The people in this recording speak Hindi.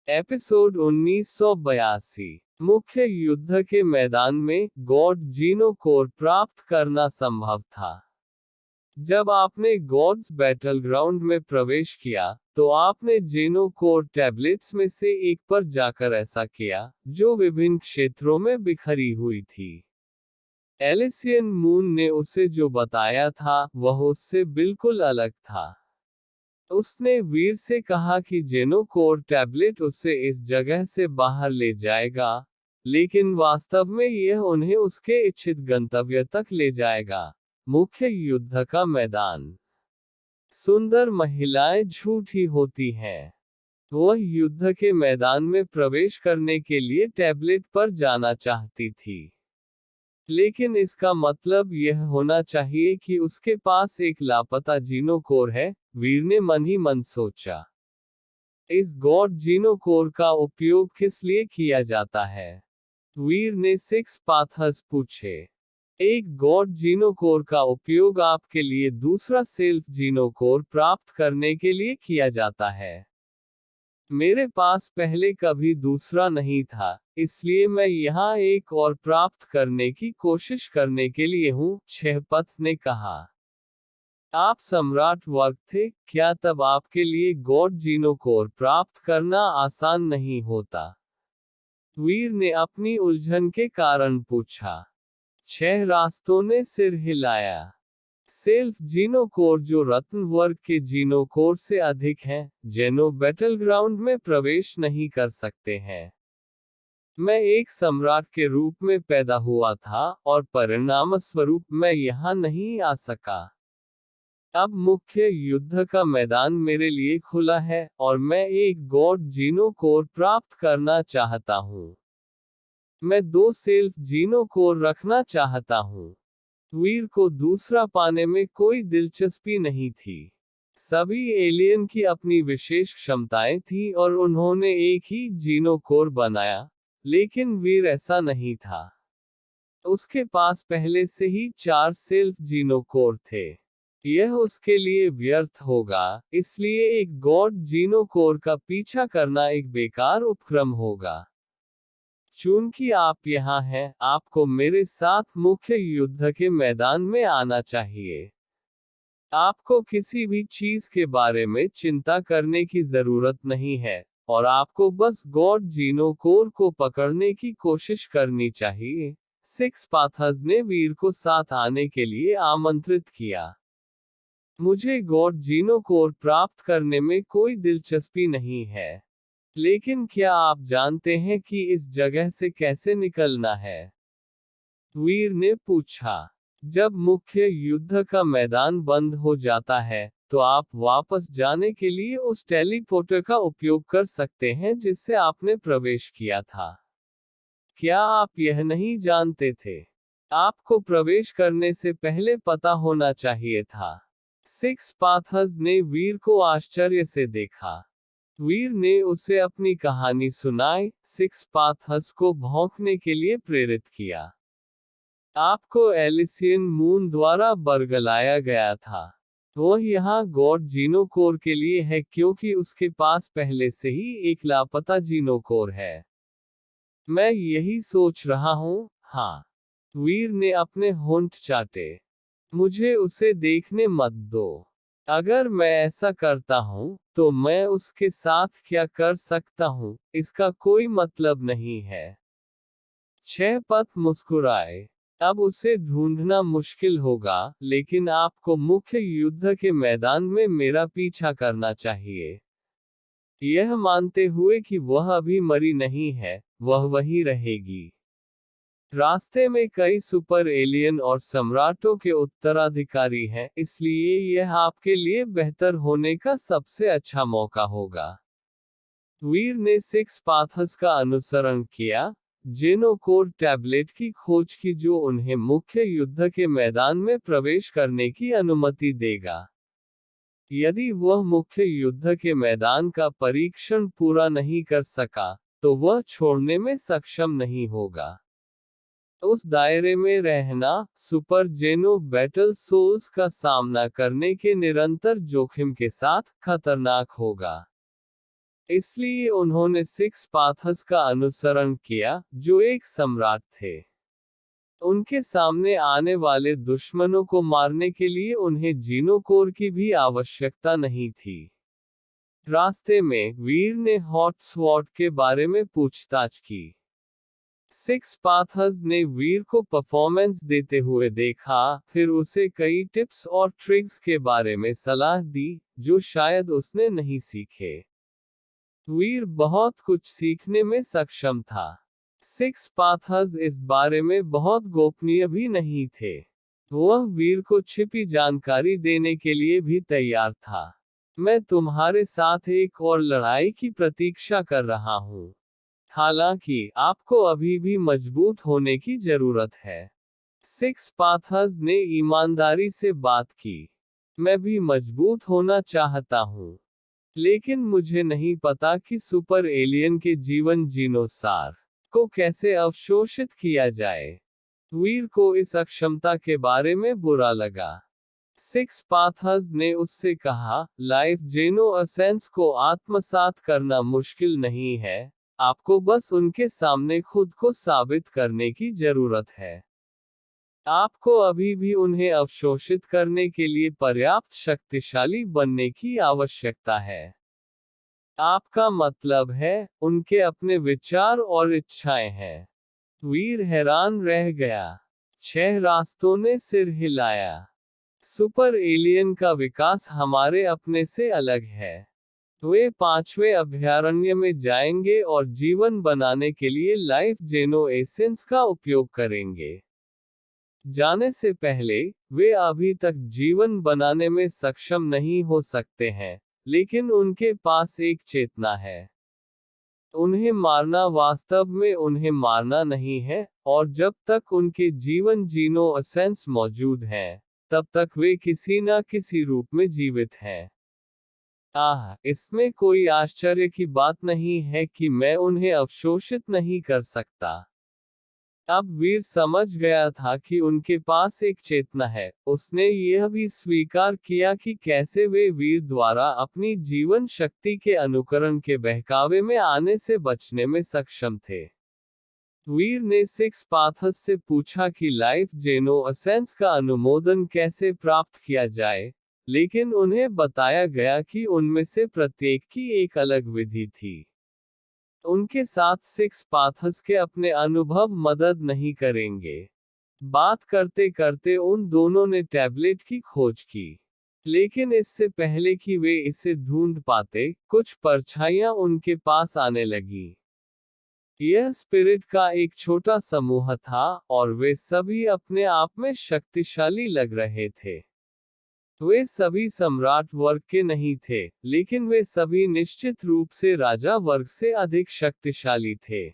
एपिसोड 1982। मुख्य युद्ध के मैदान में गॉड जीनो कोर प्राप्त करना संभव था। जब आपने गॉड्स बैटलग्राउंड में प्रवेश किया, तो आपने जेनो कोर टैबलेट्स में से एक पर जाकर ऐसा किया, जो विभिन्न क्षेत्रों में बिखरी हुई थी। एलिसियन मून ने उसे जो बताया था, वह उससे बिल्कुल अलग था। उसने वीर से कहा कि जेनो कोर टैबलेट उसे इस जगह से बाहर ले जाएगा, लेकिन वास्तव में यह उन्हें उसके इच्छित गंतव्य तक ले जाएगा, मुख्य युद्ध का मैदान। सुंदर महिलाएं झूठी होती हैं। वह युद्ध के मैदान में प्रवेश करने के लिए टैबलेट पर जाना चाहती थी, लेकिन इसका मतलब यह होना चाहिए कि उसके पास एक लापता जीनो कोर है, वीर ने मन ही मन सोचा। इस गॉड जीनो कोर का उपयोग किस लिए किया जाता है? वीर ने सिक्स पाथर्स पूछे। एक गॉड जीनो कोर का उपयोग आपके लिए दूसरा सेल्फ जीनो कोर प्राप्त करने के लिए किया जाता है। मेरे पास पहले कभी दूसरा नहीं था, इसलिए मैं यहाँ एक और प्राप्त करने की कोशिश करने के लिए हूँ, छहपथ ने कहा। आप सम्राट वर्ग थे, क्या तब आपके लिए गॉड जीनो कोर प्राप्त करना आसान नहीं होता? वीर ने अपनी उलझन के कारण पूछा। छह रास्तों ने सिर हिलाया। सेल्फ जीनो कोर जो रत्न वर्ग के जीनो कोर से अधिक हैं, जेनो बैटलग्राउंड में प्रवेश नहीं कर सकते हैं। मैं एक सम्राट के रूप में पैदा हुआ था, और परिणामस्वरूप मैं यहाँ नहीं आ सका। अब मुख्य युद्ध का मैदान मेरे लिए खुला है, और मैं एक गॉड जीनो कोर प्राप्त करना चाहता हूँ। मैं दो सेल्फ जीनो कोर रखना चाहता हूँ। वीर को दूसरा पाने में कोई दिलचस्पी नहीं थी। सभी एलियन की अपनी विशेष क्षमताएं थी और उन्होंने एक ही जीनो कोर बनाया, लेकिन वीर ऐसा नहीं था। उसके पास पहले से ही 4 सेल्फ जीनो कोर थे। यह उसके लिए व्यर्थ होगा, इसलिए एक गॉड जीनो कोर का पीछा करना एक बेकार उपक्रम होगा। चूंकि आप यहाँ हैं, आपको मेरे साथ मुख्य युद्ध के मैदान में आना चाहिए। आपको किसी भी चीज के बारे में चिंता करने की जरूरत नहीं है, और आपको बस गॉड जीनो कोर को पकड़ने की कोशिश करनी चाहिए। सिक्स पाथर्स ने वीर को साथ आने के लिए आमंत्रित किया। मुझे गॉड जीनो कोर प्राप्त करने में कोई दिलचस्पी नहीं है, लेकिन क्या आप जानते हैं कि इस जगह से कैसे निकलना है? वीर ने पूछा। जब मुख्य युद्ध का मैदान बंद हो जाता है, तो आप वापस जाने के लिए उस टेलीपोर्टर का उपयोग कर सकते हैं जिससे आपने प्रवेश किया था। क्या आप यह नहीं जानते थे? आपको प्रवेश करने से पहले पता होना चाहिए था। सिक्स पाथर्स ने वीर को आश्चर्य से देखा। वीर ने उसे अपनी कहानी सुनाई, सिक्स पाथर्स को भौंकने के लिए प्रेरित किया। आपको एलिसियन मून द्वारा बरगलाया गया था। वह यहाँ गॉड जीनो कोर के लिए है क्योंकि उसके पास पहले से ही एक लापता जीनो कोर है। मैं यही सोच रहा हूँ, हाँ। वीर ने अपने होंठ चाटे। मुझे उसे देखने मत दो। अगर मैं ऐसा करता हूँ, तो मैं उसके साथ क्या कर सकता हूँ, इसका कोई मतलब नहीं है। छहपथ मुस्कुराए। अब उसे ढूंढना मुश्किल होगा, लेकिन आपको मुख्य युद्ध के मैदान में मेरा पीछा करना चाहिए। यह मानते हुए कि वह अभी मरी नहीं है, वह वहीं रहेगी। रास्ते में कई सुपर एलियन और सम्राटों के उत्तराधिकारी हैं, इसलिए यह आपके लिए बेहतर होने का सबसे अच्छा मौका होगा। वीर ने सिक्स पाथर्स का अनुसरण किया, जेनो कोर टैबलेट की खोज की जो उन्हें मुख्य युद्ध के मैदान में प्रवेश करने की अनुमति देगा। यदि वह मुख्य युद्ध के मैदान का परीक्षण पूरा नहीं कर सका, तो वह छोड़ने में सक्षम नहीं होगा। उस दायरे में रहना, सुपर जेनो बैटल सोल्स का सामना करने के निरंतर जोखिम के साथ, खतरनाक होगा। इसलिए उन्होंने सिक्स पाथर्स का अनुसरण किया, जो एक सम्राट थे। उनके सामने आने वाले दुश्मनों को मारने के लिए उन्हें जीनोकोर की भी आवश्यकता नहीं थी। रास्ते में, वीर ने हॉट स्वॉर्ड के बारे में पूछताछ की। सिक्स पाथर्स ने वीर को परफॉर्मेंस देते हुए देखा, फिर उसे कई टिप्स और ट्रिक्स के बारे में सलाह दी, जो शायद उसने नहीं सीखे। वीर बहुत कुछ सीखने में सक्षम था। सिक्स पाथर्स इस बारे में बहुत गोपनीय भी नहीं थे। वह वीर को छिपी जानकारी देने के लिए भी तैयार था। मैं तुम्हारे साथ एक और लड़ाई की प्रतीक्षा कर रहा हूँ। हालांकि आपको अभी भी मजबूत होने की जरूरत है। सिक्स पाथर्स ने ईमानदारी से बात की। मैं भी मजबूत होना चाहता हूँ, लेकिन मुझे नहीं पता कि सुपर एलियन के जीवन जीनोसार को कैसे अवशोषित किया जाए। वीर को इस अक्षमता के बारे में बुरा लगा। सिक्स पाथर्स ने उससे कहा, लाइफ जेनो असेंस को आत्मसात करना मुश्किल नहीं है, आपको बस उनके सामने खुद को साबित करने की जरूरत है। आपको अभी भी उन्हें अवशोषित करने के लिए पर्याप्त शक्तिशाली बनने की आवश्यकता है। आपका मतलब है, उनके अपने विचार और इच्छाएं हैं। वीर हैरान रह गया। 6 रास्तों ने सिर हिलाया। सुपर एलियन का विकास हमारे अपने से अलग है। वे 5वें अभयारण्य में जाएंगे और जीवन बनाने के लिए लाइफ जेनो एसेंस का उपयोग करेंगे। जाने से पहले, वे अभी तक जीवन बनाने में सक्षम नहीं हो सकते हैं, लेकिन उनके पास एक चेतना है। उन्हें मारना वास्तव में उन्हें मारना नहीं है, और जब तक उनके जीवन जीनो एसेंस मौजूद हैं, तब तक वे किसी न किसी रूप में जीवित हैं। इसमें कोई आश्चर्य की बात नहीं है कि मैं उन्हें अवशोषित नहीं कर सकता। अब वीर समझ गया था कि उनके पास एक चेतना है। उसने यह भी स्वीकार किया कि कैसे वे वीर द्वारा अपनी जीवन शक्ति के अनुकरण के बहकावे में आने से बचने में सक्षम थे। वीर ने सिक्स पाथर्स से पूछा कि लाइफ जेनो एसेंस का अनुमोदन कैसे प्राप्त किया जाए, लेकिन उन्हें बताया गया कि उनमें से प्रत्येक की एक अलग विधि थी। उनके साथ सिक्स पाथर्स के अपने अनुभव मदद नहीं करेंगे। बात करते करते उन दोनों ने टैबलेट की खोज की। लेकिन इससे पहले कि वे इसे ढूंढ पाते, कुछ परछाइयां उनके पास आने लगी। यह स्पिरिट का एक छोटा समूह था, और वे सभी अपने आप में शक्तिशाली लग रहे थे। वे सभी सम्राट वर्ग के नहीं थे, लेकिन वे सभी निश्चित रूप से राजा वर्ग से अधिक शक्तिशाली थे।